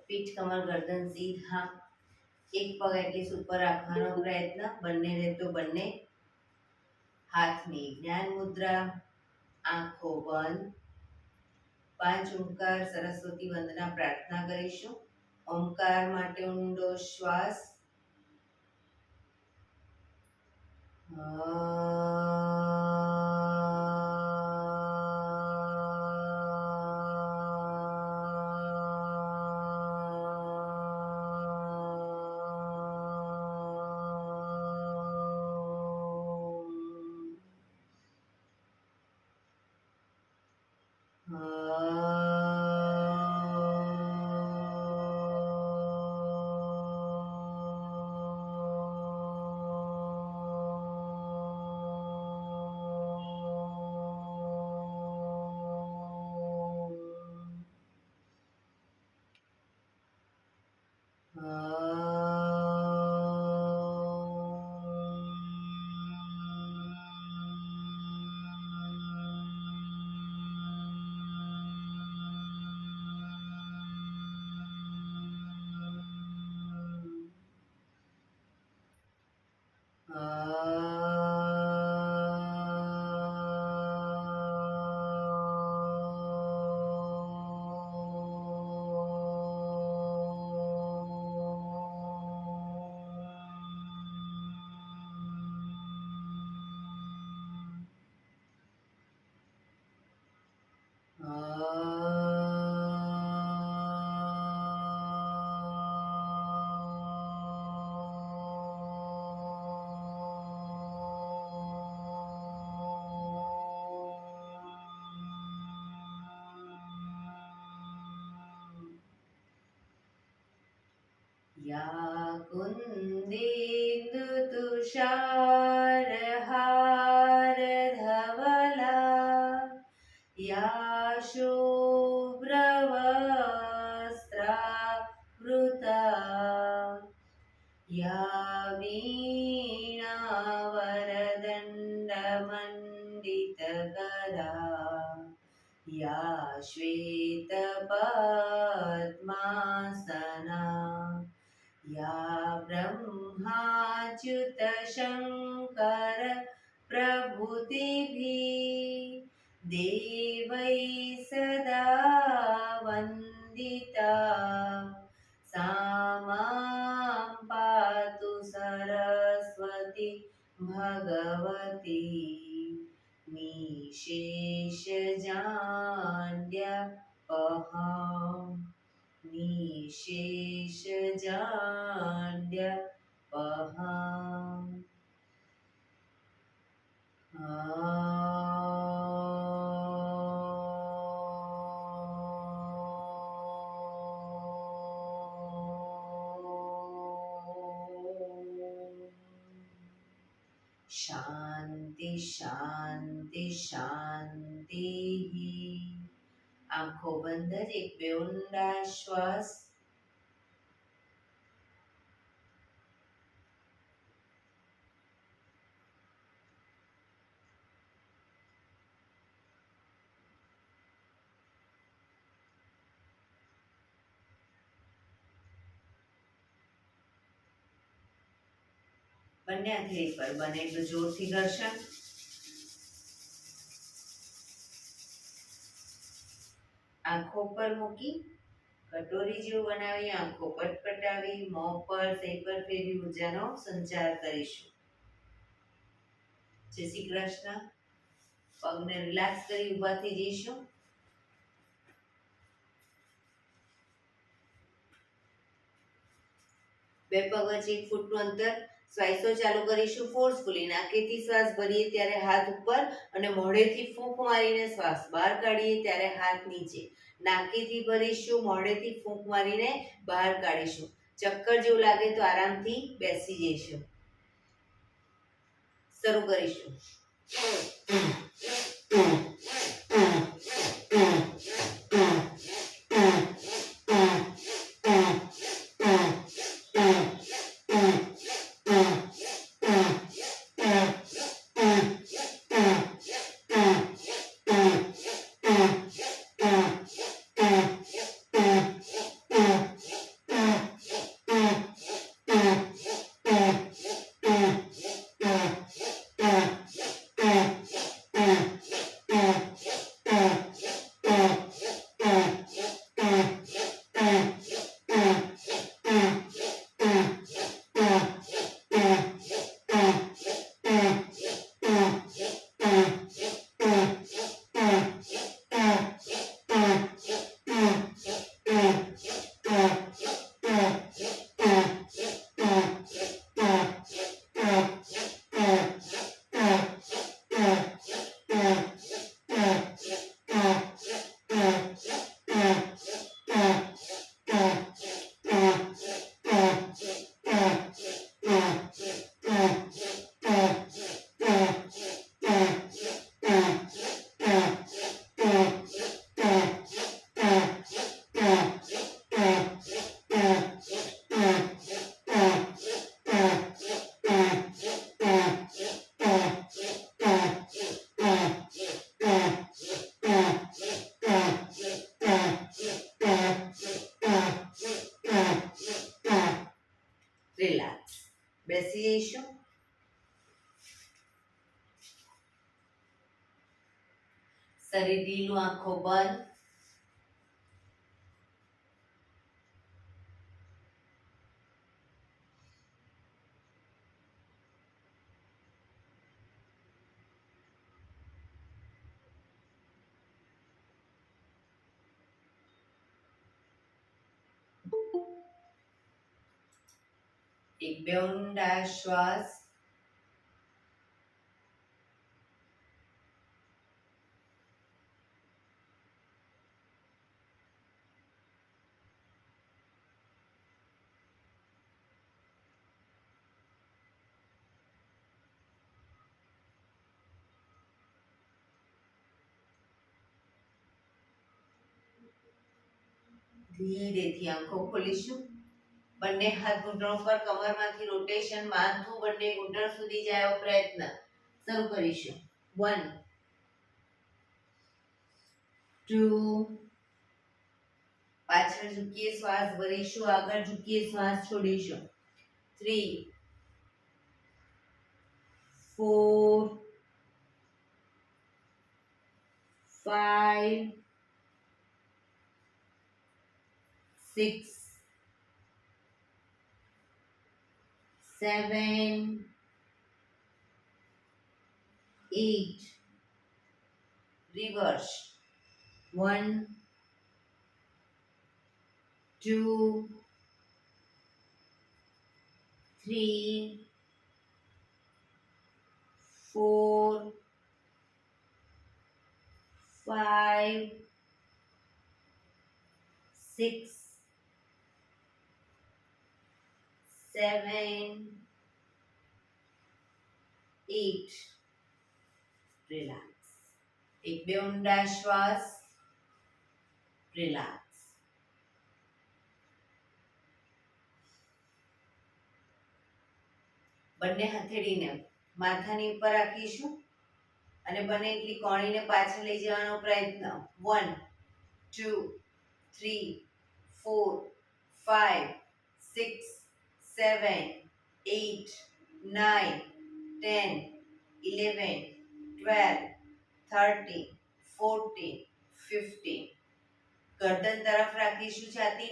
પીઠ કમર ગરદન સીધા, એક પગ એટલી ઉપર રાખવાનો પ્રયત્ન, બંને રહેતો બંને હાથની જ્ઞાન મુદ્રા, આંખો બંધ. 5 ઓમકાર સરસ્વતી વંદના પ્રાર્થના કરીશું. ઓમકાર માટે ઊંડો શ્વાસ. या कुन्देन्दु तुषारहार धवला, या शुभ्रवस्त्रावृता, या वीणावरदण्डमण्डितकरा, या श्वेतपद्मासना, या ब्रह्माच्युत शङ्कर प्रभृतिभिः देवैः सदा वन्दिता, सा मां पातु सरस्वती भगवती निशेषजाड्यपहा, निशेषजाड्यपहा. શાંતિ શાંતિ શાંતિ. આંખો બંધ જ એક બે ઊંડા શ્વાસ. બંને હથેળી પર બને એટલું જોરથી ઘર્ષણ. આંખો પર મૂકી કટોરી જેવું બનાવી આંખો પટપટાવી મોં પર સહી પર ફેરવી ઉર્જાનો સંચાર કરીશું. જય શ્રી કૃષ્ણ. પગને રિલેક્સ કરી ઊભા થઈ જઈશું. બે પગ વચ્ચે 1 ફૂટનું અંતર. શ્વાસો ચાલુ કરીશું ફોર્સફુલી. નાકેથી શ્વાસ ભરીએ ત્યારે હાથ ઉપર અને મોઢેથી ફૂંક મારીને શ્વાસ બહાર કાઢીએ ત્યારે હાથ નીચે. નાકેથી ભરીશું, મોઢેથી ફૂંક મારીને બહાર કાઢીશું. ચક્કર જેવું લાગે તો આરામથી બેસી જઈશું. શરૂ કરીશું. શરીર ઢીલું, આંખો બંધ. એક બે ઊંડા શ્વાસ. ધીરેથી આંખો ખોલીશું. બંને હાથ ઘૂંટણો પર, કમરમાંથી રોટેશન, માથું બંને ઘૂંટણ સુધી જાય એવો પ્રયત્ન. શરૂ કરીશું. 1 2. પાછળ ઝૂકીએ, શ્વાસ ભરીશું, આગળ ઝૂકીએ, શ્વાસ છોડીશું. 3 4 5 6 7 8. Reverse. 1 2 3 4 5 6 7 8. રિલેક્સ. એક બે ઊંડા શ્વાસ. રિલેક્સ. બંને હથેળીને માથાની ઉપર રાખીશું અને બને એટલી કોણીને પાછળ લઈ જવાનો પ્રયત્ન. 1 2 3 4 5 6 7 8 9 10 11 12 13 14 15. ગરદન તરફ રાખીશું, છાતી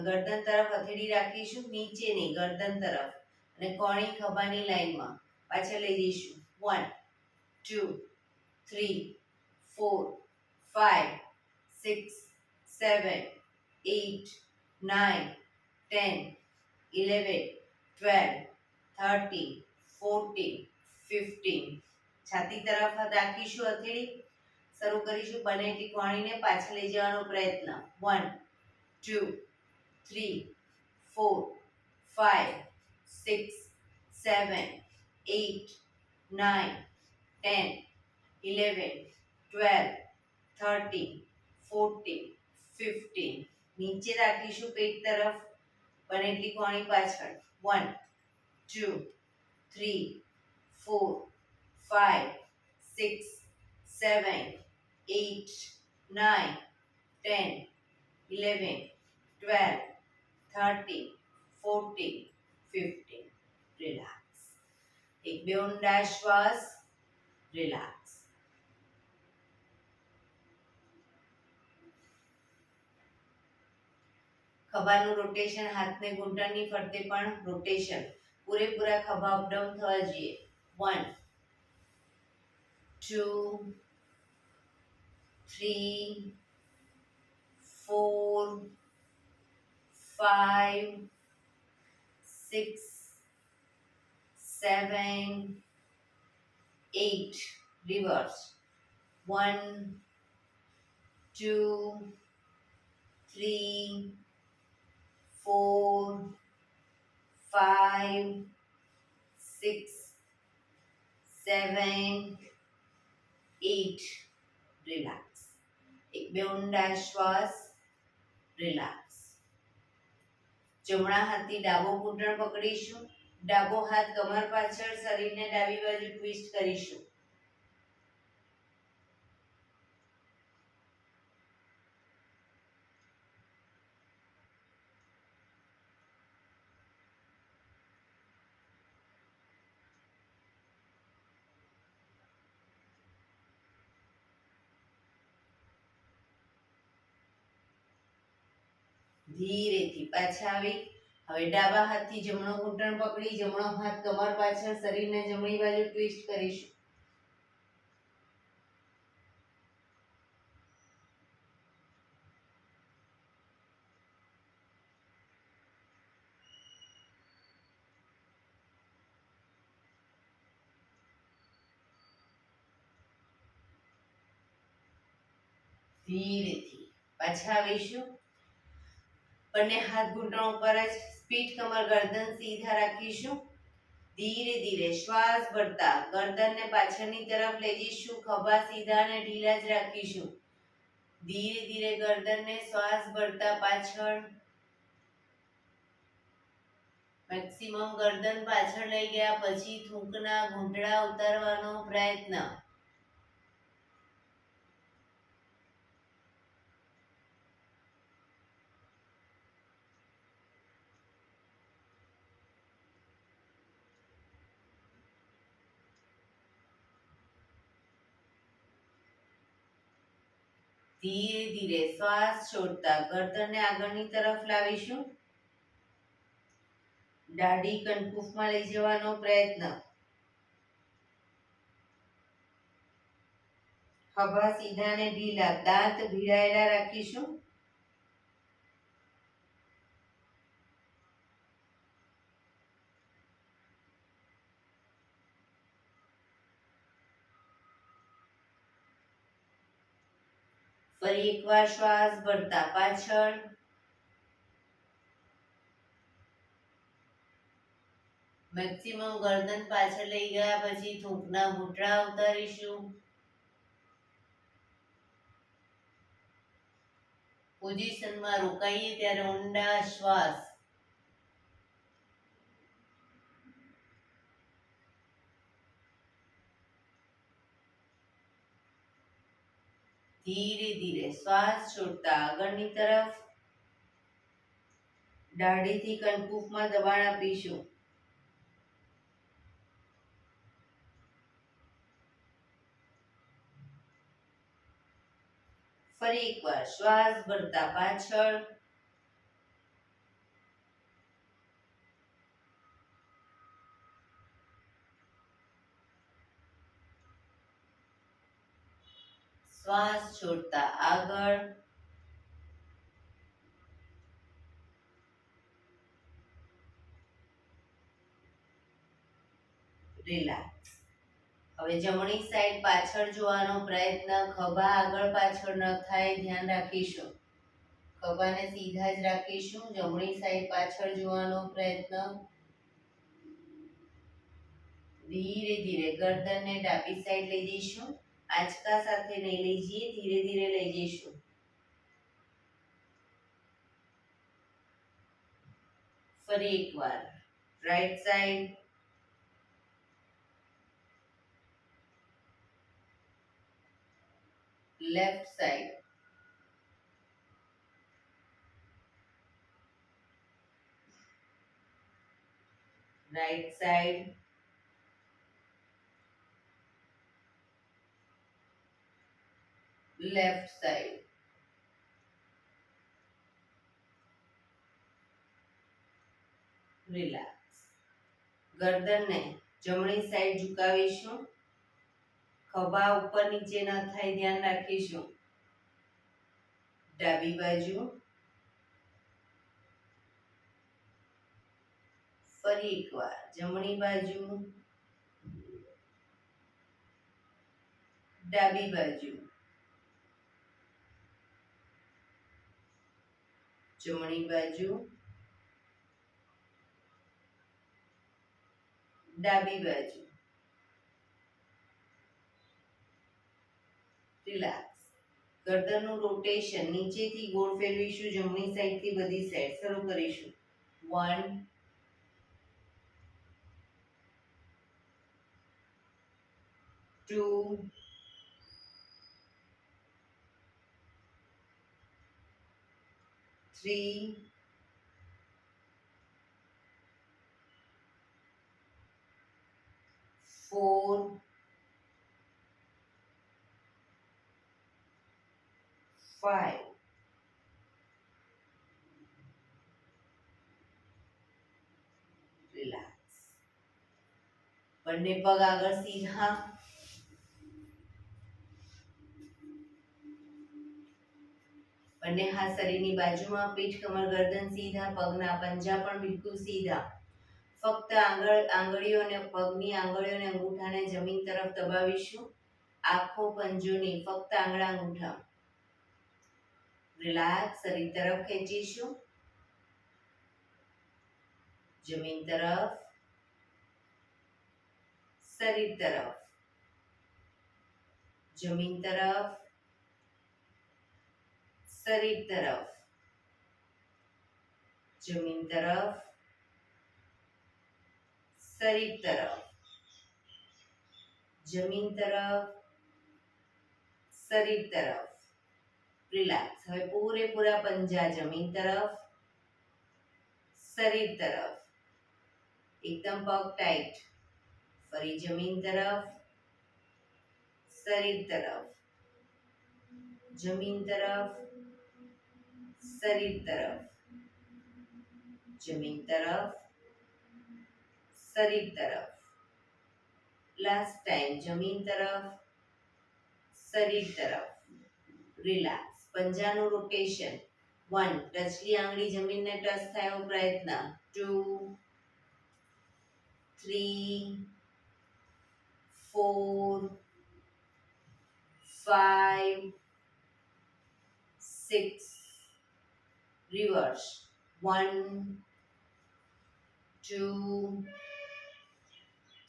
ગરદન તરફ હથેળી રાખીશું, નીચે નહીં, ગરદન તરફ, અને કોણી ખભાની લાઈનમાં પાછળ લઈ જઈશું. 1 2 3 4 5 6 7 8 9 10 11 12 13 14 15. છાતી તરફ રાખીશું હથેળી. શરૂ કરીશું. બને એટલી કોણીને પાછળ લઈ જવાનો પ્રયત્ન. 1 2 3 4 5 6 7 8 9 10 11 12 13 14 15. નીચે રાખીશું પેટ તરફ. બને એટલી કોણી પાછળ. 1 2 3 4 5 6 7 8 9 10 11 12 13 14 15. રિલેક્સ. એક બે ઊંડા શ્વાસ. રિલેક્સ. ખભાનું રોટેશન, હાથને ઘૂંટણની ફરતે પણ રોટેશન. પૂરેપૂરા ખભા અપડાઉન થવા જોઈએ. 1 2 3 4 5 6 7 8. Reverse. 1 2 3 4 5 6 7 8. રિલેક્સ. એક બે ઊંડા શ્વાસ. રિલેક્સ. જમણા હાથથી ડાબો ઘૂંટણ પકડીશું. ડાબો હાથ કમર પાછળ, શરીરને ડાબી બાજુ ટ્વિસ્ટ કરીશું. ધીરેથી પાછા આવી. હવે ડાબા હાથથી જમણો ઘૂંટણ પકડી જમણો હાથ કમર પાછળ શરીરને જમણી બાજુ ટ્વિસ્ટ કરીશું. ધીરેથી પાછા આવીશું. બંને હાથ ઘૂંટણ ઉપર જ, પીઠ કમર ગરદન સીધા રાખીશું. ધીરે ધીરે શ્વાસ ભરતા ગરદનને પાછળની તરફ લઈ જઈશું. ખભા સીધા અને ઢીલા જ રાખીશું. ધીરે ધીરે ગરદનને શ્વાસ ભરતા પાછળ, મેક્સિમમ ગરદન પાછળ લઈ ગયા પછી થૂંકના ઘૂંટડા ઉતારવાનો પ્રયત્ન. ધીરે ધીરે શ્વાસ છોડતા ગરદનને આગળની તરફ લાવીશું. દાઢી કનકુફમાં લઈ જવાનો પ્રયત્ન. ખભા સીધા અને ઢીલા, દાંત ભીડાયેલા રાખીશું. ફરી એકવાર શ્વાસ ભરતા પાછળ, મેક્સિમમ ગરદન પાછળ લઈ ગયા પછી થૂંકના ઘૂંટડા ઉતારીશું. પોઝિશનમાં રોકાઈએ ત્યારે ઊંડા શ્વાસ. ધીરે ધીરે શ્વાસ છોડતા આગળની તરફ, દાઢીથી કનકુફમાં દબાણ આપીશું. ફરી એકવાર શ્વાસ ભરતા પાછળ, શ્વાસ છોડતા આગળ, રિલેક્સ. હવે જમણી સાઈડ પાછળ જોવાનો પ્રયત્ન. ખભા આગળ પાછળ ન થાય ધ્યાન રાખીશું. ખભાને સીધા જ રાખીશું. જમણી સાઈડ પાછળ જોવાનો પ્રયત્ન. ધીરે ધીરે ગરદનને ડાબી સાઈડ લઈ જઈશું. આંચકા સાથે નહીં લઈ જઈએ, ધીરે ધીરે લઈ જઈશું. ફરી એકવાર right side, left side, right side, left side. Relax. ગરદનને જમણી સાઈડ ઝુકાવીશું. ખભા ઉપર નીચે ન થાય ધ્યાન રાખીશું. ડાબી બાજુ, ફરી એકવાર જમણી બાજુ, ડાબી બાજુ, જમણી બાજુ, ડાબી બાજુ. રિલેક્સ. ગરદનનું રોટેશન નીચેથી ગોળ ફેરવીશું. જમણી સાઈડથી બધી સાઈડ શરૂ કરીશું. 1 2 3 4 5 બંને પગ આગળ સીધા, બંને હાથ શરીરની બાજુમાં, પીઠ કમર ગરદન સીધા, પગના પંજા પણ બિલકુલ સીધા. ફક્ત આંગળીઓને પગની આંગળીઓને અંગૂઠાને જમીન તરફ દબાવીશું. આખો પંજો નહીં, ફક્ત આંગળા અંગૂઠા. રિલેક્સ, શરીર તરફ ખેંચીશું. જમીન તરફ, શરીર તરફ, જમીન તરફ, શરીર તરફ, જમીન તરફ, શરીર તરફ, જમીન તરફ, શરીર તરફ. રિલેક્સ. હવે પૂરેપૂરા પંજા જમીન તરફ, શરીર તરફ. એકદમ પગ ટાઈટ. ફરી જમીન તરફ, શરીર તરફ, જમીન તરફ, શરીર તરફ, જમીન તરફ, શરીર તરફ. લાસ્ટ ટાઈમ જમીન તરફ, શરીર તરફ. રિલેક્સ. પંજાનું રોટેશન. 1, ટચલી આંગળી જમીનને ટચ થાય એવો પ્રયત્ન. 2, 3, 4, 5, 6. રિવર્સ. 1, 2,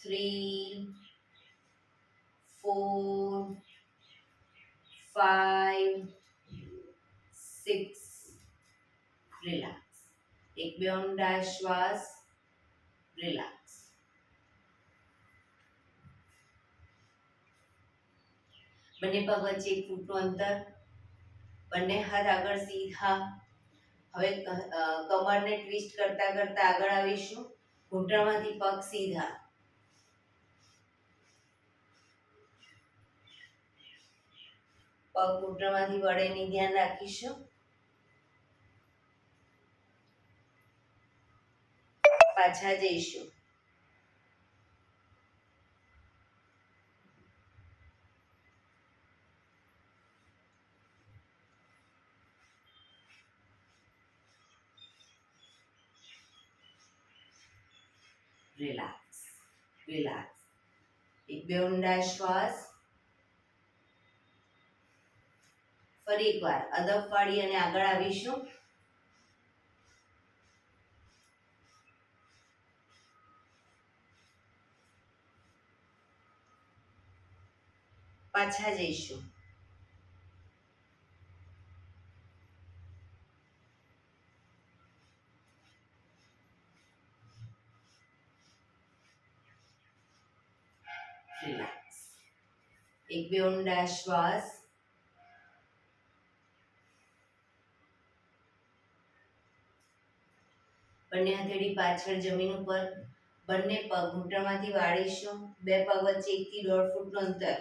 3, 4, 5, 6. રિલેક્સ. એક બે ઊંડા શ્વાસ. રિલેક્સ. બંને પગ વચ્ચે 1 ફૂટનું અંતર. બંને હાથ આગળ સીધા. હવે કમરને ટ્વિસ્ટ કરતા કરતા આગળ આવીશું. ઘૂંટણમાંથી પગ સીધા. પગ ઘૂંટણમાંથી વળે નહીં, ધ્યાન રાખીશું. પાછા જઈશું. Relax, relax. એક બે ઊંડા શ્વાસ. ફરી એકવાર અદબ વાળી અને આગળ આવીશું. પાછા જઈશું. રિલેક્સ. એક બે ઊંડા શ્વાસ. બંને હથેળી પાછળ જમીન ઉપર. બંને પગ ઘૂંટણમાંથી વાળીશું. બે પગ વચ્ચે 1 થી 1.5 ફૂટનું અંતર.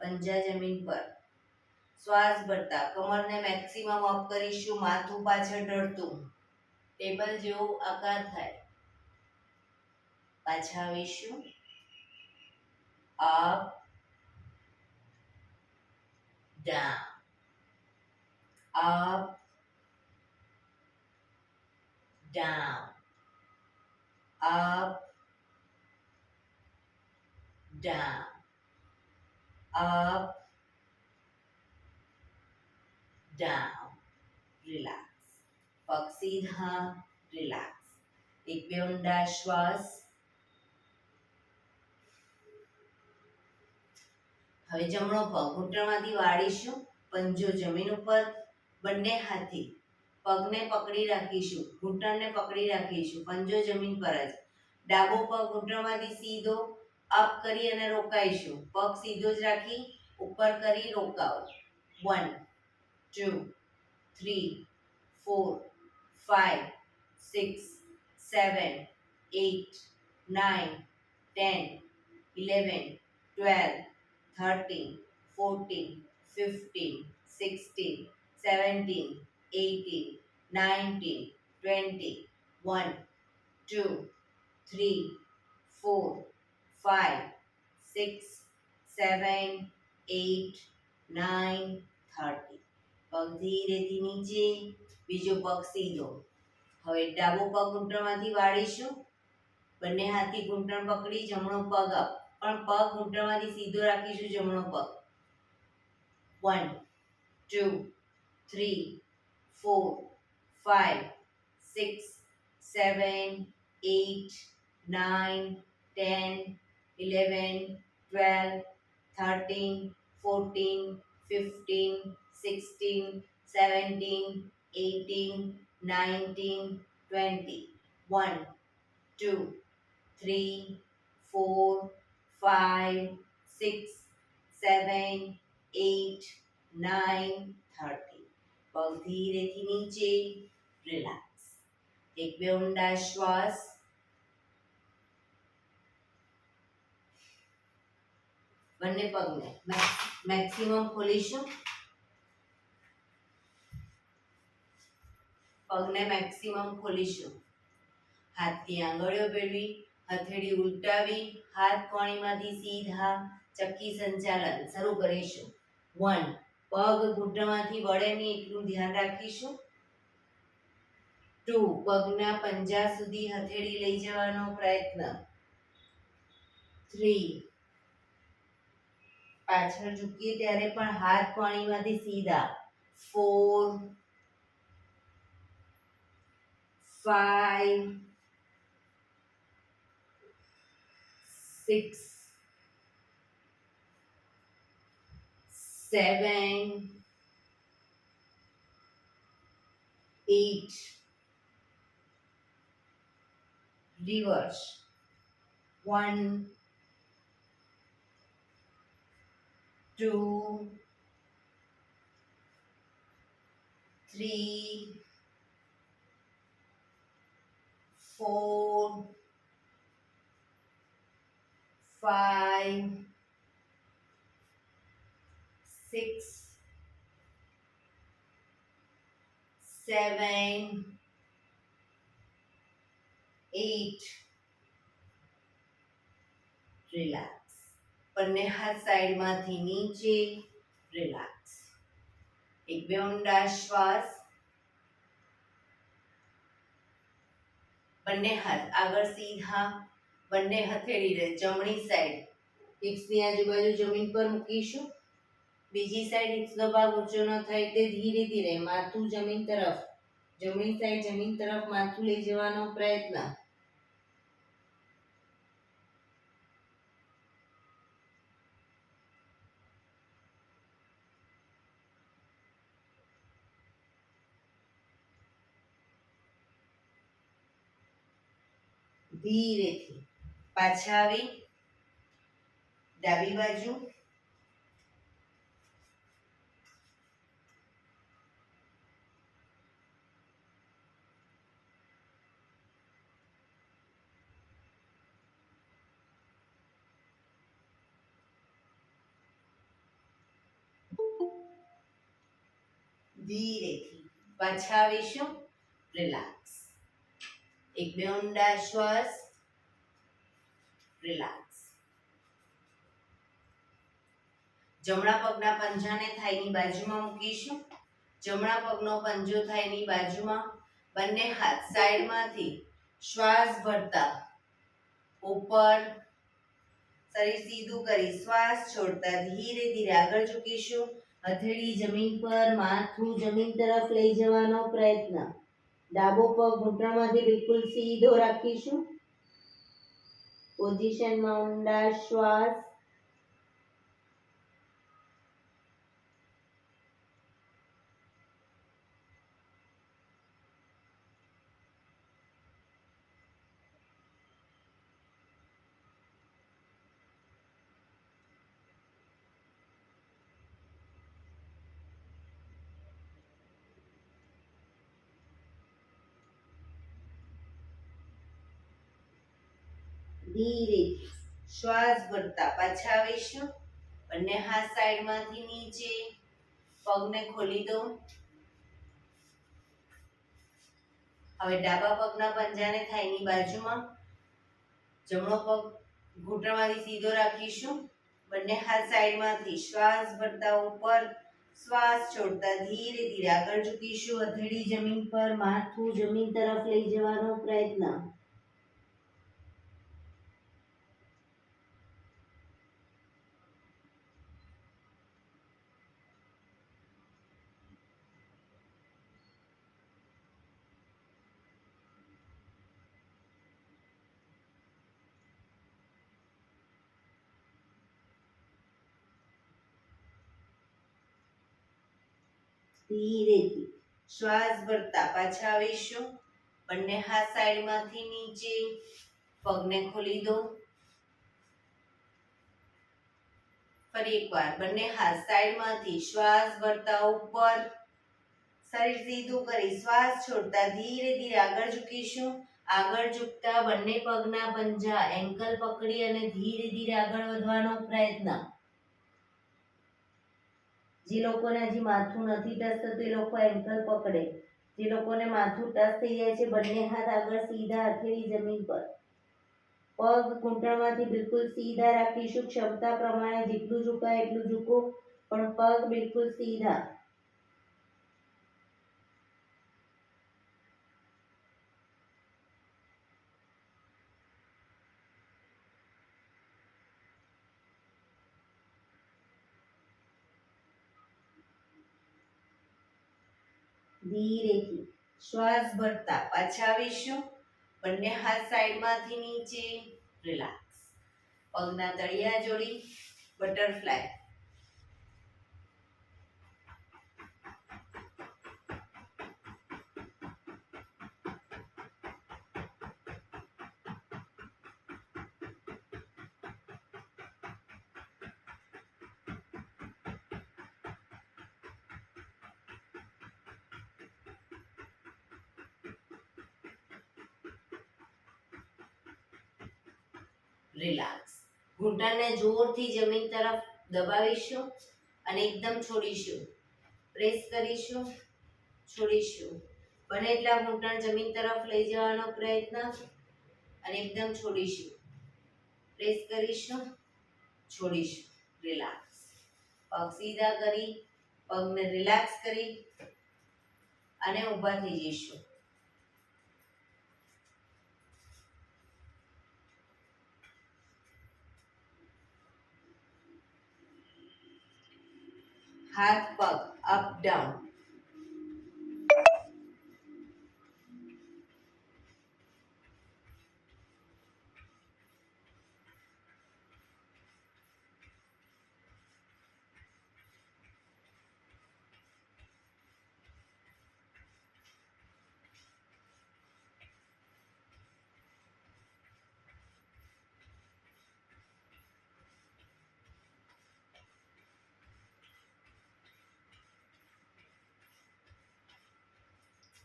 પંજા જમીન પર. શ્વાસ ભરતા કમરને મેક્સિમમ અપ કરીશું. માથું પાછળ ઢળતું. ટેબલ જેવો આકાર થાય. પાછા આવીશું. Up, down, up, down, up, down, up, down. Relax. પગ સીધા. રિલેક્સ. એક બે ઊંડા શ્વાસ. હવે જમણો પગ ઘૂંટણમાંથી વાળીશું. પંજો જમીન ઉપર. બંને હાથથી પગને પકડી રાખીશું. ઘૂંટણને પકડી રાખીશું. પંજો જમીન પર જ. ડાબો પગ ઘૂંટણમાંથી સીધો અપ કરી અને રોકાઈશું. પગ સીધો જ રાખી ઉપર કરી રોકાવો. 1, 2, 3, 4, 5, 6, 7, 8, 9, 10, 11, 12, 13, 14, 15, 16, 17, 18, 19, 20, 1, 2, 3, 4, 5 6 7 8 9 30 પગ ધીરેથી નીચે બીજો પગ સીધો હવે ડાબો પગ ઘૂંટણમાંથી વાળીશું બંને હાથથી ઘૂંટણ પકડી જમણો પગ અપ પણ પગ ઘૂંટણમાંથી સીધો રાખીશું જમણો પગ 1 2 3 4 5 6 7 8 9 10 11 12 13 14 15 16 17 18 19 20 1 2 3 4 5 6 7 8 9 30 પગ ધીરેથી નીચે રિલેક્સ એક બે ઊંડા શ્વાસ બંને પગને મેક્સિમમ ખોલીશું પગને મેક્સિમમ ખોલીશું હાથથી આંગળીઓ ભેળવી હથેળી ઉલટાવી હાથ કોણીમાંથી સીધા ચક્કી સંચાલન શરૂ કરીશું 1 પગ ઘૂંટણમાંથી વળે નહીં એટલું ધ્યાન રાખીશું 2 પગના પંજા સુધી હથેળી લઈ જવાનો પ્રયત્ન 3 પાછળ ઝૂકીએ ત્યારે પણ હાથ કોણીમાંથી સીધા 4 5 6 7 8 reverse 1 2 3 4 5 6 7 8 રિલેક્સ બંને હાથ સાઈડમાંથી નીચે રિલેક્સ એક બે ઊંડા શ્વાસ બંને હાથ આગળ સીધા બંને હથેળી જમણી સાઈડ હિપ્સની આજુબાજુ જમીન પર મૂકીશું બીજી સાઈડ હિપ્સનો ભાગ ઊંચો ન થાય તે ધીરે ધીરે માથું જમીન તરફ જમણી સાઈડ જમીન તરફ માથું લઈ જવાનો પ્રયત્ન ધીરેથી પાછા આવી ડાબી બાજુ ધીરેથી પાછા આવીશું રિલેક્સ એક બે ઊંડા શ્વાસ રિલેક્સ જમણા પગના પંજાને થાઈની બાજુમાં મૂકીશું જમણા પગનો પંજો થાઈની બાજુમાં બંને હાથ સાઈડમાંથી શ્વાસ ભરતા ઉપર શરીર સીધું કરી શ્વાસ છોડતા ધીરે ધીરે આગળ ઝૂકીશું હથેળી જમીન પર માથું જમીન તરફ લઈ જવાનો પ્રયત્ન ડાબો પગ ઘૂંટણમાંથી બિલકુલ સીધો રાખીશું પોઝિશનમાં ઊંડા શ્વાસ ધીરેથી શ્વાસ ભરતા પાછા આવીશું બંને હાથ સાઈડમાંથી નીચે પગને ખોલી દો હવે ડાબા પગના પંજાને થાઈની બાજુમાં જમણો પગ ઘૂંટણમાંથી સીધો રાખીશું. બંને હાથ સાઈડમાંથી શ્વાસ ભરતા ઉપર, શ્વાસ છોડતા ધીરે ધીરે આગળ ઝૂકીશું. હથેળી જમીન પર, માથું જમીન તરફ લઈ જવાનો પ્રયત્ન. ધીરેથી શ્વાસ ભરતા પાછા આવીશું. બંને હાથ સાઈડમાંથી નીચે, પગને ખોલી દો. ફરી એકવાર બંને હાથ સાઈડમાંથી શ્વાસ ભરતા ઉપર, શરીર સીધું કરી શ્વાસ છોડતા ધીરે ધીરે આગળ ઝૂકીશું. આગળ ઝૂકતા બંને પગના પંજા એન્કલ પકડી અને ધીરે ધીરે આગળ વધવાનો પ્રયત્ન. જે લોકોને હજી માથું નથી ટચ થતું એ લોકો એન્કલ પકડે. જે લોકોને માથું ટચ થઈ જાય છે બંને હાથ આગળ સીધા, હથેળી જમીન પર. પગ ઘૂંટણમાંથી બિલકુલ સીધા રાખીશું. ક્ષમતા પ્રમાણે જેટલું ઝુકાય એટલું ઝૂકો, પણ પગ બિલકુલ સીધા. ધીરેથી શ્વાસ ભરતા પાછા આવીશું. બંને હાથ સાઈડમાંથી નીચે, રિલેક્સ. પગના તળિયા જોડી, બટરફ્લાય. રિલેક્સ. ઘૂંટણને જોરથી જમીન તરફ દબાવીશું અને એકદમ છોડીશું. પ્રેસ કરીશું, છોડીશું. બને એટલા ઘૂંટણ જમીન તરફ લઈ જવાનો પ્રયત્ન અને એકદમ છોડીશું. પ્રેસ કરીશું, છોડીશું. રિલેક્સ. પગ સીધા કરી, પગને રિલેક્સ કરી અને ઊભા થઈ જઈશું. હાથ પગ અપ ડાઉન.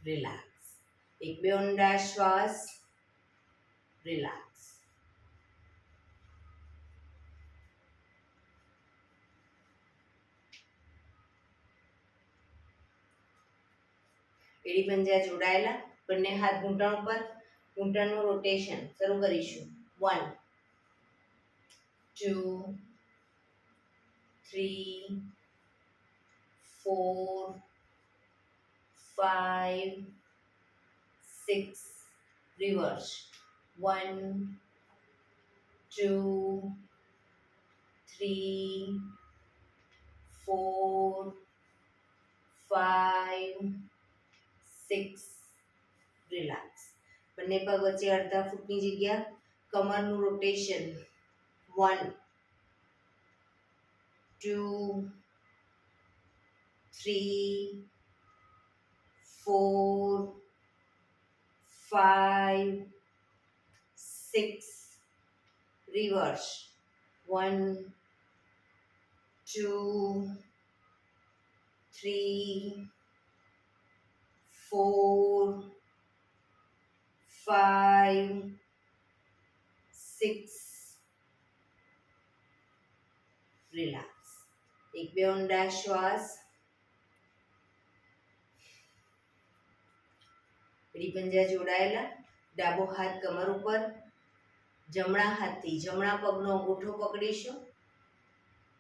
રિલેક્સ. એક બે ઊંડા શ્વાસ. રિલેક્સ. એડી પંજા જોડાયેલા. બંને હાથ ઘૂંટણ ઉપર, ઘૂંટણનું રોટેશન શરૂ કરીશું. 1 2 3 4 5 6. રિવર્સ. 1 2 3 4 5 6. રિલેક્સ. બંને પગ વચ્ચે અડધા ફૂટની જગ્યા, કમરનું રોટેશન. 1 2 3 4 5 6. રિવર્સ. 1 2 3 4 5 6. રિલેક્સ. એક બે ઊંડા શ્વાસ. એડી પંજા જોડાયેલા. ડાબો હાથ કમર ઉપર, જમણા હાથથી જમણા પગનો અંગૂઠો પકડીશું.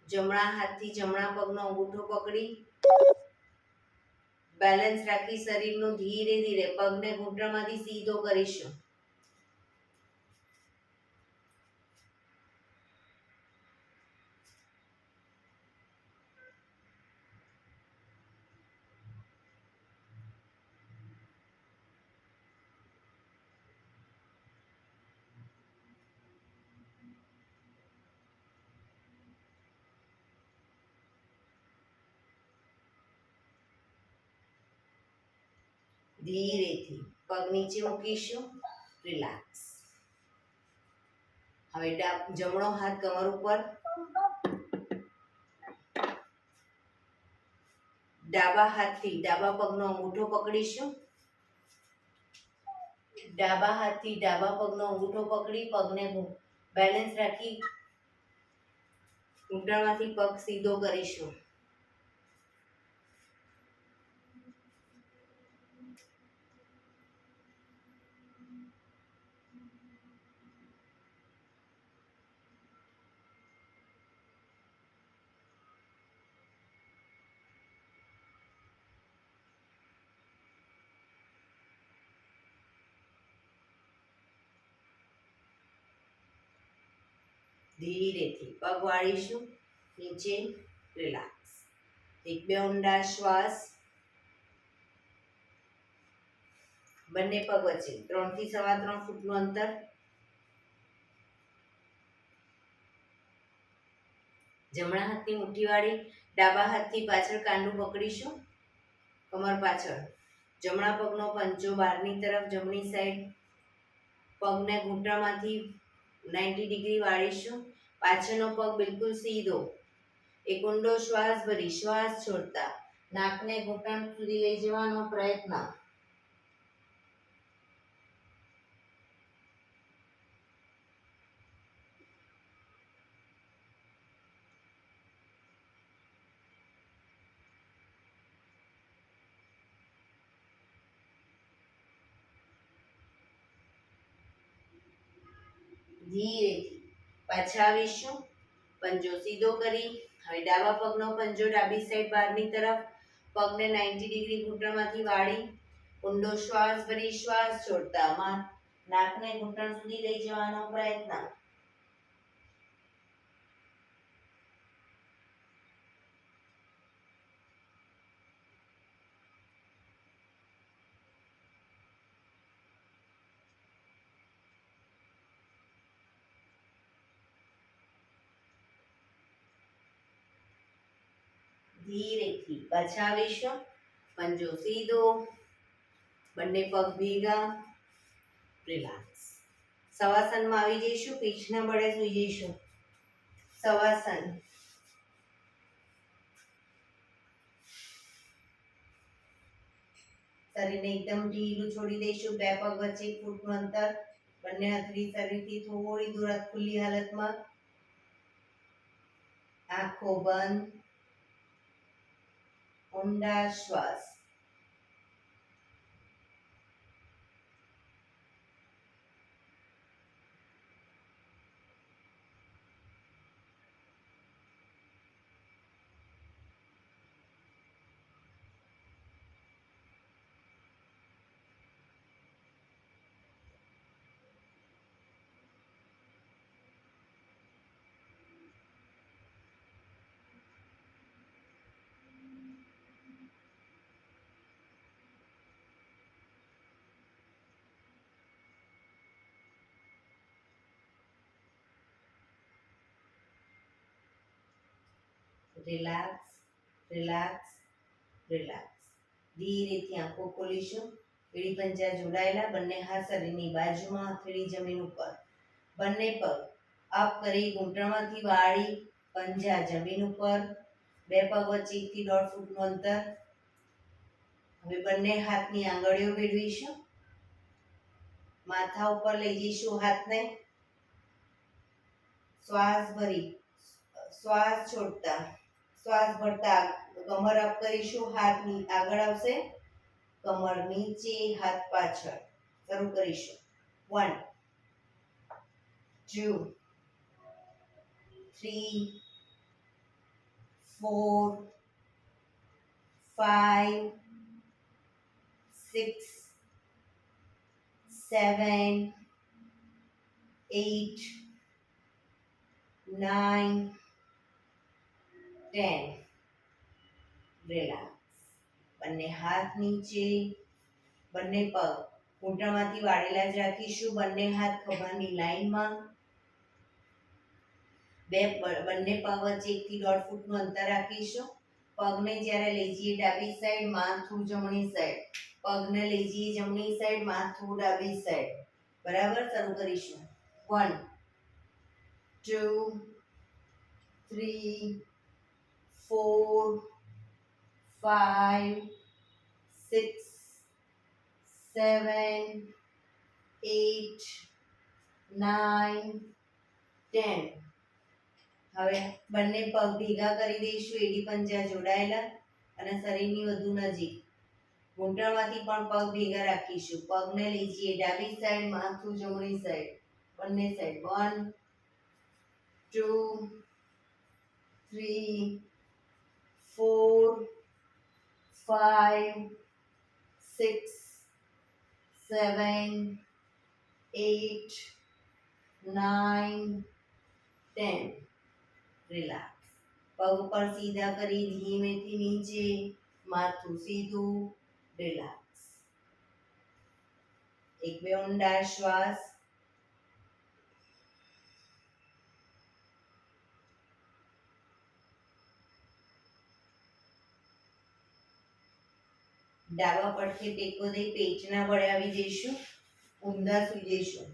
જમણા હાથથી જમણા પગનો અંગૂઠો પકડી બેલેન્સ રાખી શરીરનું ધીરે ધીરે પગને ઘૂંટણમાંથી સીધો કરીશું. ધીરેથી પગ નીચે મૂકીશું. રિલેક્સ. હવે જમણો હાથ કમર ઉપર, ડાબા હાથથી ડાબા પગનો અંગૂઠો પકડીશું. ડાબા હાથથી ડાબા પગનો અંગૂઠો પકડી પગને બેલેન્સ રાખી ઘૂંટણમાંથી પગ સીધો કરીશું. ધીરેથી પગ વાળીશું નીચે. રિલેક્સ. એક બે ઊંડા શ્વાસ. બંને પગ વચ્ચે 3 થી 3.25 ફૂટનું અંતર. જમણા હાથની મુઠ્ઠી વાળી ડાબા હાથથી પાછળ કાંડું પકડીશું કમર પાછળ. જમણા પગનો પંજો બહારની તરફ જમણી સાઈડ. પગને ઘૂંટણમાંથી 90 ડિગ્રી વાળીશું. પાછળનો પગ બિલકુલ સીધો. એક ઊંડો શ્વાસ ભરી શ્વાસ છોડતા નાકને ઘૂંટણ સુધી લઈ જવાનો પ્રયત્ન. ધીરેથી પાછા આવીશું. પંજો સીધો કરી હવે ડાબા પગનો પંજો ડાબી સાઈડ બહારની તરફ. પગને 90 ડિગ્રી ઘૂંટણમાંથી વાળી ઊંડો શ્વાસ ભરી શ્વાસ છોડતા નાકને ઘૂંટણ સુધી લઈ જવાનો પ્રયત્ન. ધીરેથી પાછા આવીશું. પંજો સીધો. બંને પગ ભેગા. રિલેક્સ. શવાસનમાં આવી જઈશું. પીઠના બળે સૂઈ જઈશું. શવાસન. શરીરને એકદમ ઢીલું છોડી દઈશું. બે પગ વચ્ચે 1 ફૂટનું અંતર. બંને હથેળી શરીરથી થોડી દૂર ખુલ્લી હાલતમાં. આંખો બંધ. ઊંડા શ્વાસ. રિલેક્સ. રિલેક્સ. રિલેક્સ. ધીરેથી આંખો ખોલીશું. એડી પંજા જોડાયેલા. બંને હાથ શરીરની બાજુમાં. હથેળી જમીન ઉપર. બંને પગ અપ કરી ઘૂંટણમાંથી વાળી પંજા જમીન ઉપર. બે પગ વચ્ચે 1 થી 1.5 ફૂટનું અંતર. હવે બંને હાથની આંગળીઓ ભેળવીશું. માથા ઉપર લઈ જઈશું હાથને. શ્વાસ ભરી શ્વાસ છોડતા શ્વાસ ભરતા કમર અપ કરીશું. હાથ આગળ આવશે. કમર નીચે, હાથ પાછળ. શરૂ કરીશું. 1 2 3 4 5 6 7 8 9 10 રિલેક્સ. બંને હાથ નીચે, બંને પગ ઘૂંટણમાંથી વાળેલા જ રાખીશું. બંને હાથ ખભાની લાઈનમાં. બંને પગ વચ્ચે 1 થી 1.5 ફૂટનું અંતર રાખીશું. પગને જ્યારે લઈ જઈએ ડાબી સાઈડ, માથું જમણી સાઈડ. પગને લઈ જઈએ જમણી સાઈડ, માથું ડાબી સાઈડ. બરાબર. શરૂ કરીશું. 1 2 3 4 5 6 7 8 9 10. હવે બંને પગ ભેગા કરી દઈશું, એડી પંજા જોડાયેલા અને શરીરની વધુ નજીક. ઘૂંટણમાંથી પણ પગ ભેગા રાખીશું. પગને લઈ જઈએ ડાબી સાઈડ, માથું જમણી સાઈડ. બંને સાઈડ. 1 2 3 4 5 6 7 8 9 10. રિલેક્સ. પગ પર સીધા કરી ધીમેથી નીચે, માથું સીધું. રિલેક્સ. એક બે ઊંડા શ્વાસ. ડાબા પડખે ટેકો દઈ પેટના વડે આવી જઈશું, ઊંધા સુઈ જઈશું.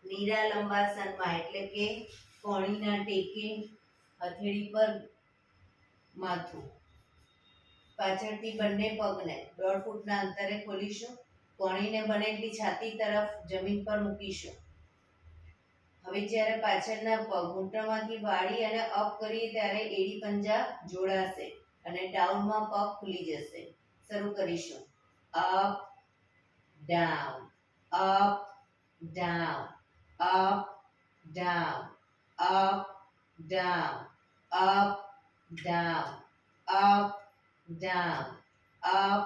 નીરા લંબાસનમાં એટલે કે કોણીના ટેકે હથેળી પર માથું. પાછળથી બંને પગને 1.5 ફૂટના અંતરે ખોલીશું. કોણીને બને એટલી છાતી તરફ જમીન પર મૂકીશું. હવે જ્યારે પાછળના પગ ઘૂંટણમાંથી વાળી અને અપ કરીએ ત્યારે એડી પંજા જોડાશે અને ડાઉનમાં પગ ખુલી જશે. શરૂ કરીશું. Up down, up down, up down, up down, up down, up down, up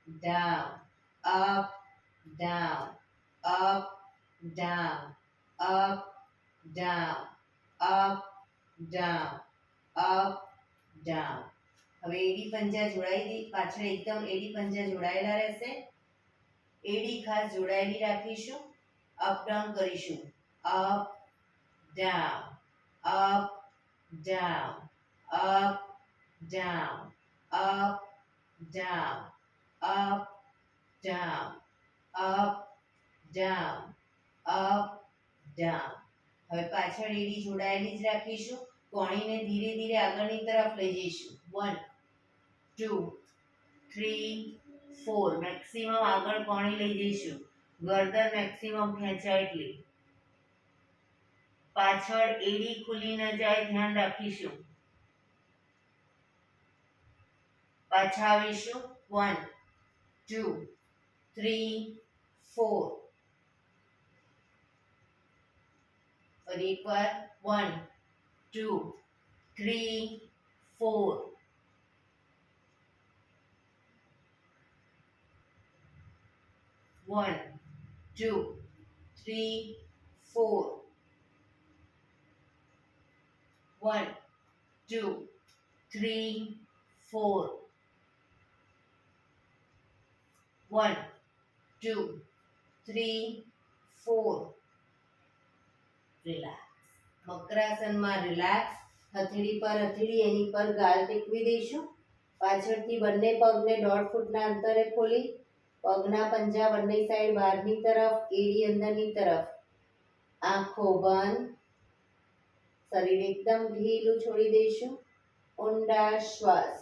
down, up down, up down, up down, up down, up down. હવે એડી પંજા જોડાઈ દી, પાછળ એકદમ એડી પંજા જોડાયેલા રહેશે. એડી ખાસ જોડાયેલી રાખીશું. અપ ડાઉન કરીશું. Up down, up down, up down, up down, up down, up down, up down. હવે પાછળ એડી જોડાયેલી જ રાખીશું. કોણીને ધીરે ધીરે આગળની તરફ લઈ જઈશું. 1 2 3 4. મેક્સિમમ આગળ કોણી લઈ જઈશું. ગરદન મેક્સિમમ ખેંચાય એટલી. પાછળ એડી ખુલી ન જાય ધ્યાન રાખીશું. પાછા આવીશું. 1 2 3 4. ફરી એકવાર. 1 2 3 4. 1 2 3 4. 1 2 3 4. 1 2 3 4. રિલેક્સ. મકરાસનમાં રિલેક્સ. હથેળી પર હથેળી, એની પર ગાલ ટેકવી દઈશું. પાછળથી બંને પગને 1.5 ફૂટના અંતરે ખોલી પગના પંજા બંને સાઈડ બહારની તરફ, એડી અંદરની તરફ. આંખો બંધ. શરીર એકદમ ઢીલું છોડી દઈશું. ઊંડા શ્વાસ.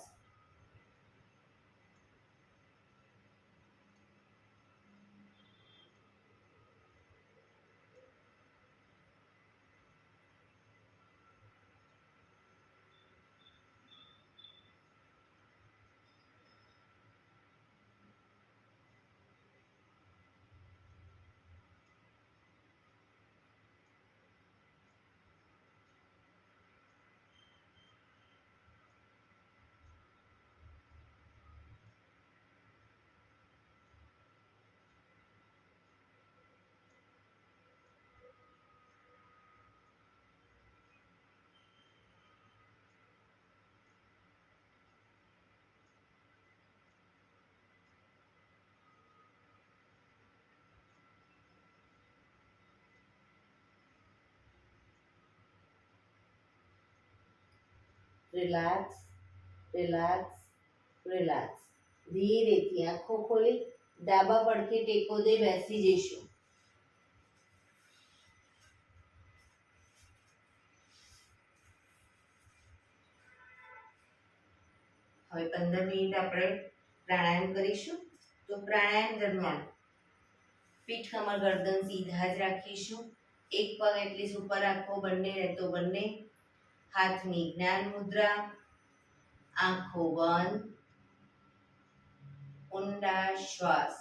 Relax, relax, relax. ધીરેથી આંખો ખોલી ડાબા પડખે ટેકો દઈ બેસી જઈશું. હવે 15 મિનિટ આપણે પ્રાણાયામ કરીશું. તો પ્રાણાયામ દરમિયાન પીઠ કમર ગરદન સીધા જ રાખીશું. એક પગ એટલી ઉપર રાખો, બંને રહેતો બંને. હાથની જ્ઞાન મુદ્રા, આંખો બંધ, ઊંડા શ્વાસ.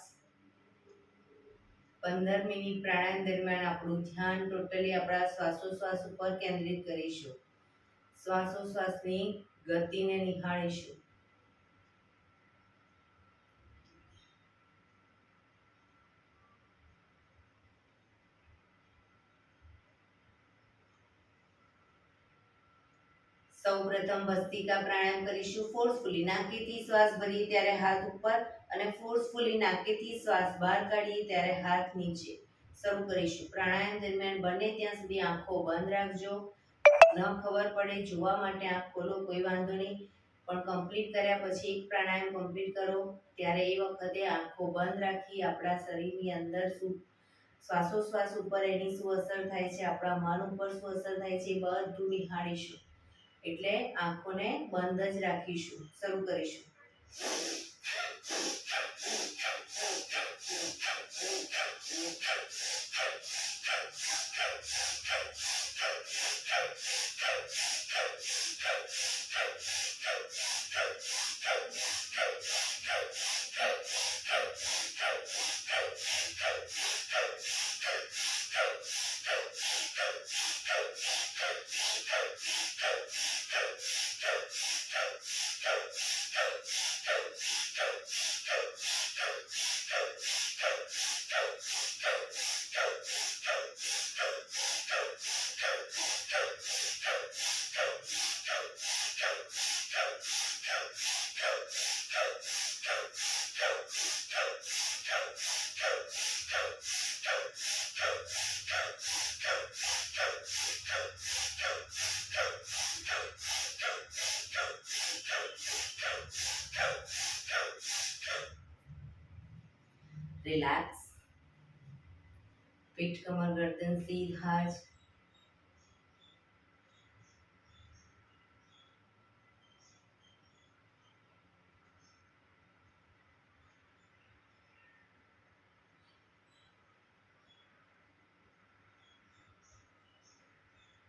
15 મિનિટ પ્રાણાયામ દરમિયાન આપણું ધ્યાન ટોટલી આપણા શ્વાસોશ્વાસ ઉપર કેન્દ્રિત કરીશું. શ્વાસોશ્વાસની ગતિને નિહાળીશું. સૌપ્રથમ ભસ્ત્રિકા પ્રાણાયામ કરીશું. ફોર્સફુલી નાકેથી શ્વાસ ભરીએ ત્યારે હાથ ઉપર અને ફોર્સફુલી નાકેથી શ્વાસ બહાર કાઢીએ ત્યારે હાથ નીચે. શરૂ કરીશું. પ્રાણાયામ દરમિયાન બને ત્યાં સુધી આંખો બંધ રાખજો. ન ખબર પડે જોવા માટે આંખ ખોલો, કોઈ વાંધો નહીં, પણ કમ્પ્લીટ કર્યા પછી એક પ્રાણાયામ કમ્પ્લીટ કરો ત્યારે એ વખતે આંખો બંધ રાખી આપણા શરીરની અંદર શું શ્વાસોશ્વાસ ઉપર એની શું અસર થાય છે, આપણા મન ઉપર શું અસર થાય છે, એ બધું નિહાળીશું. એટલે આંખોને બંધ જ રાખીશું. શરૂ કરીશું. રિલેક્સ. પીઠ કમર ગરદન સીધા જ.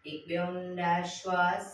એક બે ઊંડા શ્વાસ.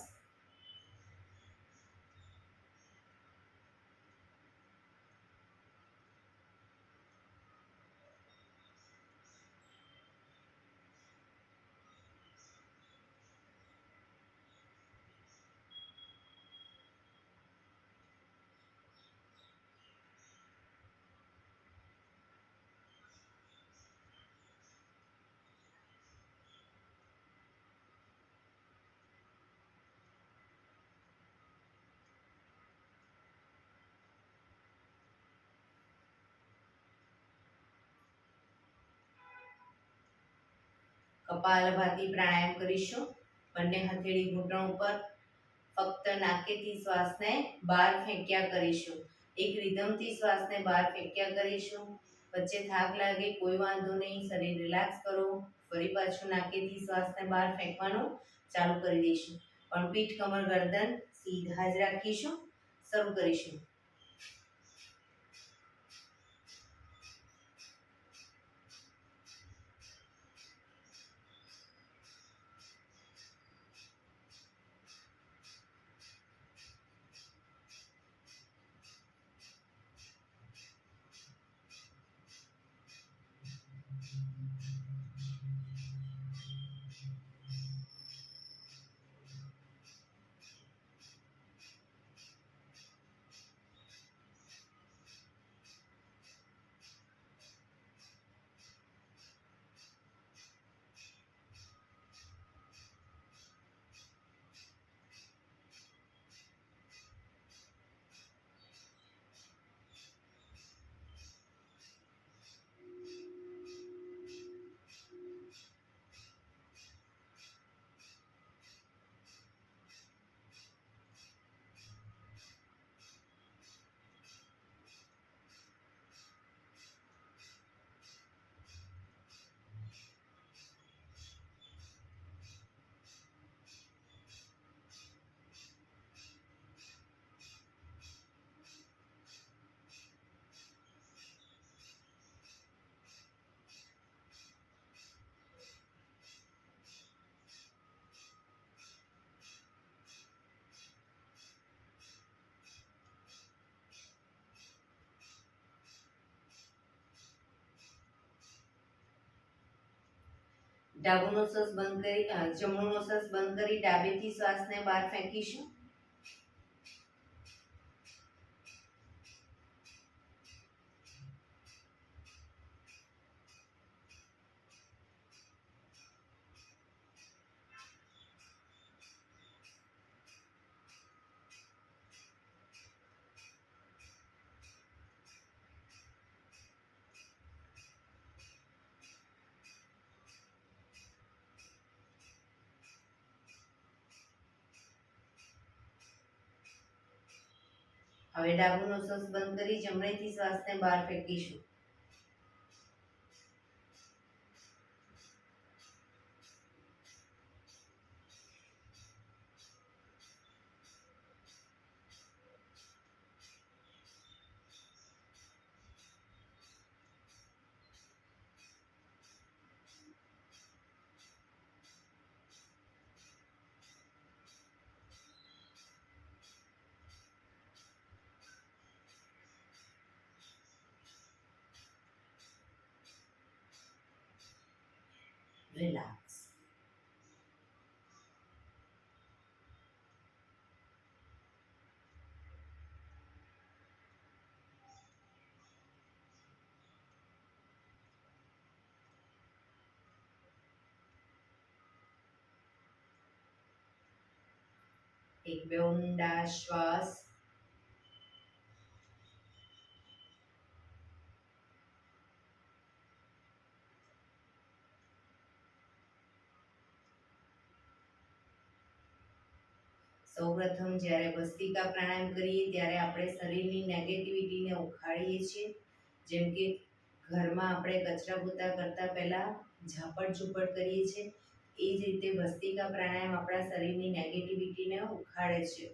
કપાલભાતિ પ્રાણાયામ કરીશું. બંને હથેળી ઘૂંટણ ઉપર. ફક્ત નાકેથી શ્વાસને બહાર ફેંક્યા કરીશું. એક રિધમથી શ્વાસને બહાર ફેંક્યા કરીશું. વચ્ચે થાક લાગે કોઈ વાંધો નહીં, શરીર રિલેક્સ કરો. ફરી પાછું નાકેથી શ્વાસને બહાર ફેંકવાનું ચાલુ કરી દઈશું. પણ પીઠ કમર ગરદન સીધા જ રાખીશું. શરૂ કરીશું. ડાબુનો શ્વાસ બંધ કરી જમણોનો શ્વાસ બંધ કરી ડાબેથી શ્વાસને બહાર ફેંકીશું. હવે ડાબુનો શ્વાસ બંધ કરી જમણેથી શ્વાસને બહાર ફેંકીશું. રિલેક્સ. એક બે ઊંડા શ્વાસ. સૌપ્રથમ જ્યારે ભસ્ત્રિકા પ્રાણાયામ કરીએ ત્યારે આપણે શરીરની નેગેટિવિટીને ઉખાડીએ છીએ. જેમ કે ઘરમાં આપણે કચરા પોતા કરતા પહેલા ઝાપટ ઝૂપટ કરીએ છીએ, એ જ રીતે ભસ્ત્રિકા પ્રાણાયામ આપણા શરીરની નેગેટિવિટીને ઉખાડે છે.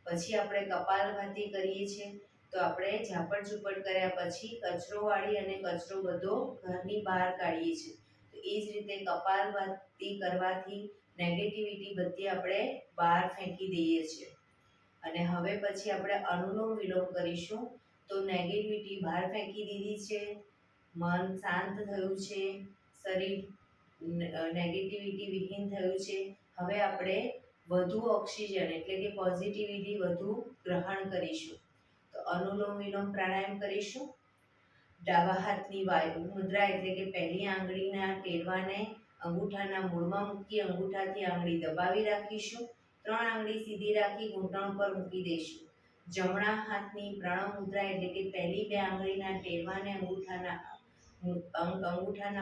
પછી આપણે કપાલભાતિ કરીએ છીએ, તો આપણે ઝાપટ ઝૂપટ કર્યા પછી કચરો વાળી અને કચરો બધો ઘરની બહાર કાઢીએ છીએ. તો એ જ રીતે કપાલભાતિ કરવાથી નેગેટિવિટી બધી આપણે બહાર ફેંકી દઈએ છીએ. અને હવે પછી આપણે અનુલોમ વિલોમ કરીશું. તો નેગેટિવિટી બહાર ફેંકી દીધી છે, મન શાંત થયું છે, શરીર નેગેટિવિટી વિહીન થયું છે. હવે આપણે વધુ ઓક્સિજન એટલે કે પોઝિટિવિટી વધુ ગ્રહણ કરીશું. તો અનુલોમ વિલોમ પ્રાણાયામ કરીશું. ડાબા હાથની વાયુ મુદ્રા એટલે કે પહેલી આંગળીના ટેરવાને અંગૂઠાના મૂળમાં મૂકી અંગૂઠાથી આંગળી દબાવી રાખીશું. 3 આંગળી સીધી રાખી ઘૂંટણ પર મૂકી દઈશું. જમણા હાથની પ્રણવ મુદ્રા એટલે કે પહેલી 2 આંગળીના ટેરવાને અંગૂઠાના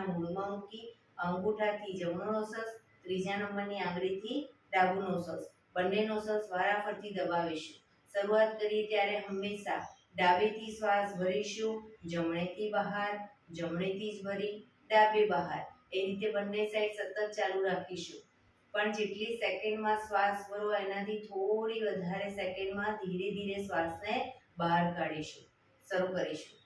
મૂળમાં મૂકી અંગૂઠાથી જમણો નોસસ, ત્રીજા નંબરની આંગળીથી ડાબુ નોસસ, બંને નોસસ વારાફરતી દબાવીશું. શરૂઆત કરીએ ત્યારે હંમેશા ડાબેથી શ્વાસ ભરીશું, જમણેથી બહાર, જમણેથી જ ભરી ડાબે બહાર. એ રીતે બંને સાઈડ સતત ચાલુ રાખીશું. પણ જેટલી સેકન્ડમાં શ્વાસ ભરો એનાથી થોડી વધારે સેકન્ડમાં ધીરે ધીરે શ્વાસને બહાર કાઢીશું. શરૂ કરીશું.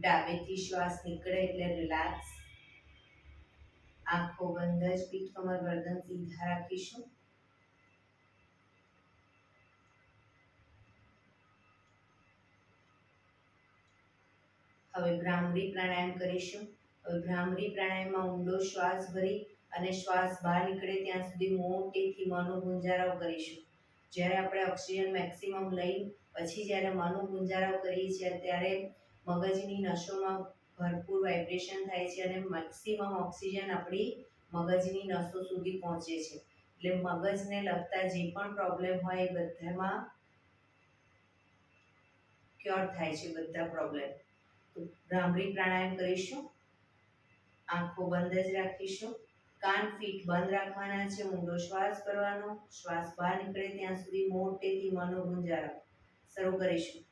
ડાબેથી શ્વાસ નીકળે એટલે રિલેક્સ. આંખો બંધ જ, પીઠ કમર ગરદન સીધા રાખીશું. હવે ભ્રામરી પ્રાણાયામ કરીશું. હવે ભ્રામરી પ્રાણાયામમાં ઊંડો શ્વાસ ભરી અને શ્વાસ બહાર નીકળે ત્યાં સુધી મોટેથી મોંનો ગુંજારાવ કરીશું. જ્યારે આપણે ઓક્સિજન મેક્સિમમ લઈ પછી જ્યારે મોંનો ગુંજારાવ કરીએ છીએ ત્યારે મગજની નસોમાં ભરપૂર વાઇબ્રેશન થાય છે અને મેક્સિમમ ઓક્સિજન આપણી મગજની નસો સુધી પહોંચે છે. એટલે મગજને લગતા જે પણ પ્રોબ્લેમ હોય એ બધામાં ક્યોર થાય છે, બધા પ્રોબ્લેમ. તો ભ્રામરી પ્રાણાયામ કરીશું. આંખો બંધ જ રાખીશું. કાન ફીટ બંધ રાખવાના છે. ઊંડો શ્વાસ કરવાનો. શ્વાસ બહાર નીકળે ત્યાં સુધી મોટેથી મોંનો ગુંજારાવ શરૂ કરીશું.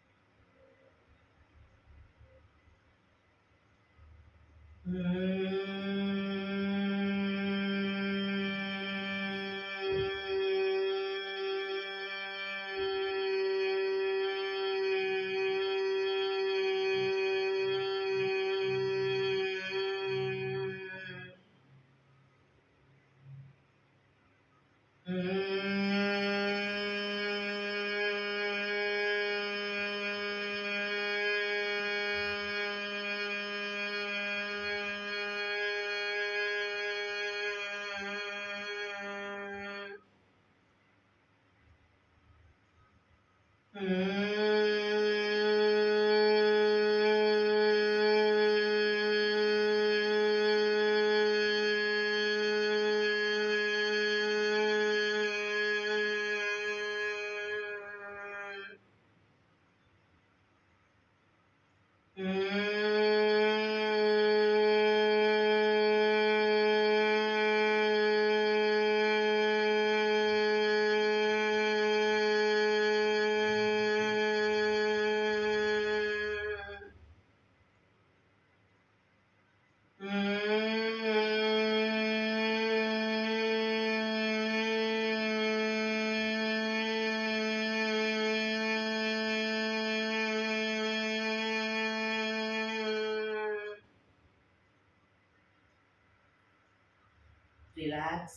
રિલેક્સ.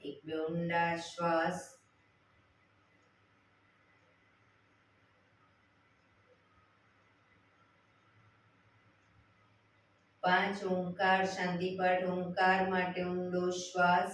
એક બે ઊંડા શ્વાસ. પાંચ ઓંકાર શાંતિપાઠ. ઓંકાર માટે ઊંડો શ્વાસ.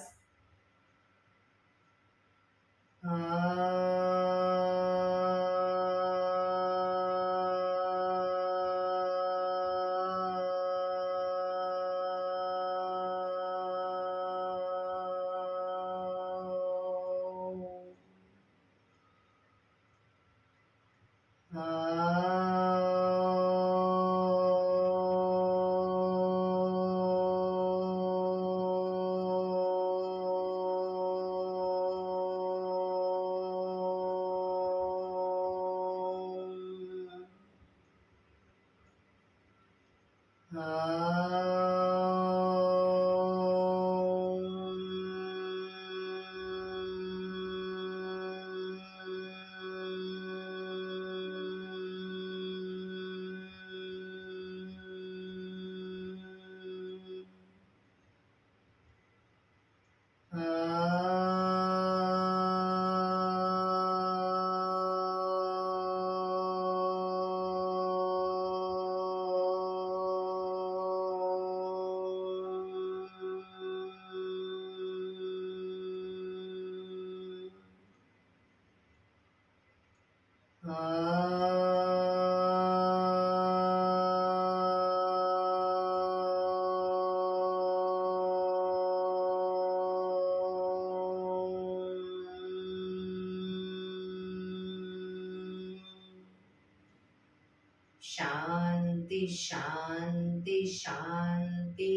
શાંતિ શાંતિ શાંતિ.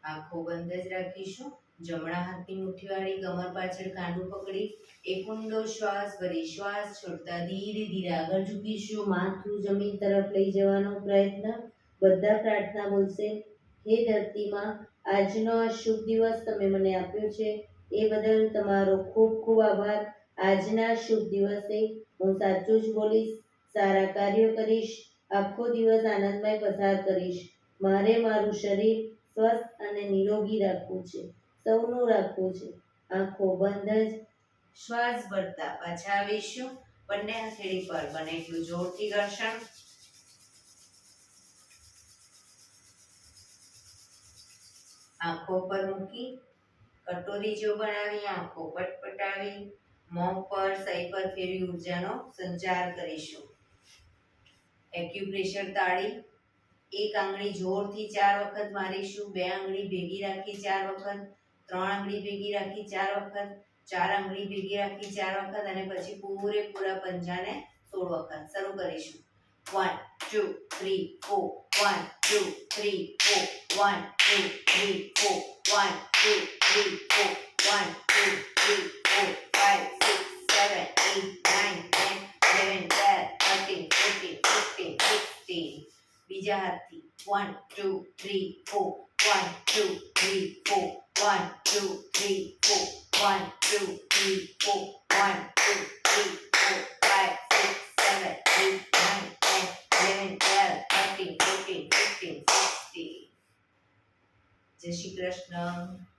આંખો બંધ જ રાખીશું. જમણા હાથની મુઠ્ઠી વાળી કમર પાછળ કાંડું પકડી એક ઊંડો શ્વાસ ભરી શ્વાસ છોડતા ધીરે ધીરે આગળ ઝૂકીશું. માથું જમીન તરફ લઈ જવાનો પ્રયત્ન. બધા પ્રાર્થના બોલશે. હે ધરતીમાં, આજનો આ શુભ દિવસ તમે મને આપ્યો છે એ બદલ તમારો ખૂબ ખૂબ આભાર. આજના શુભ દિવસે હું સાચું જ બોલીશ, સારા કાર્યો કરીશ, આખો દિવસ આનંદમય પસાર કરીશ. મારે મારું શરીર સ્વસ્થ અને નિરોગી રાખવું છે, સૌનું રાખવું છે. આંખો બંધ જ શ્વાસ ભરતા પાછા આવીશું. બંને હથેળી પર બને એટલું જોરથી ઘર્ષણ. આંખો પર મૂકી કટોરી જો બનાવી આંખો પટપટાવી મોં પર સહી પર ફેરવી ઉર્જાનો સંચાર કરીશું. એક્યુપ્રેશર તાળી. એક આંગળી જોરથી 4 વખત મારીશું. 2 આંગળી ભેગી રાખી 4 વખત, 3 આંગળી ભેગી રાખી 4 વખત, 4 આંગળી ભેગી રાખી 4 વખત અને પછી પૂરેપૂરા પંજાને 16 વખત. શરૂ કરીશું. 1 2 3 4 1 2 3 4 1 2 3 4 1 2 3 4 1 2 3 4 5 6 7 8 9 10 11 12 13 14 15 16. બીજા હાથથી 1 2 3 4 1 2 3 4 1 2 3 4 1 2 3 4 1 2 3 4 5 6 7 8 9 10 11 12 13 14 15 16. જય શ્રી કૃષ્ણ.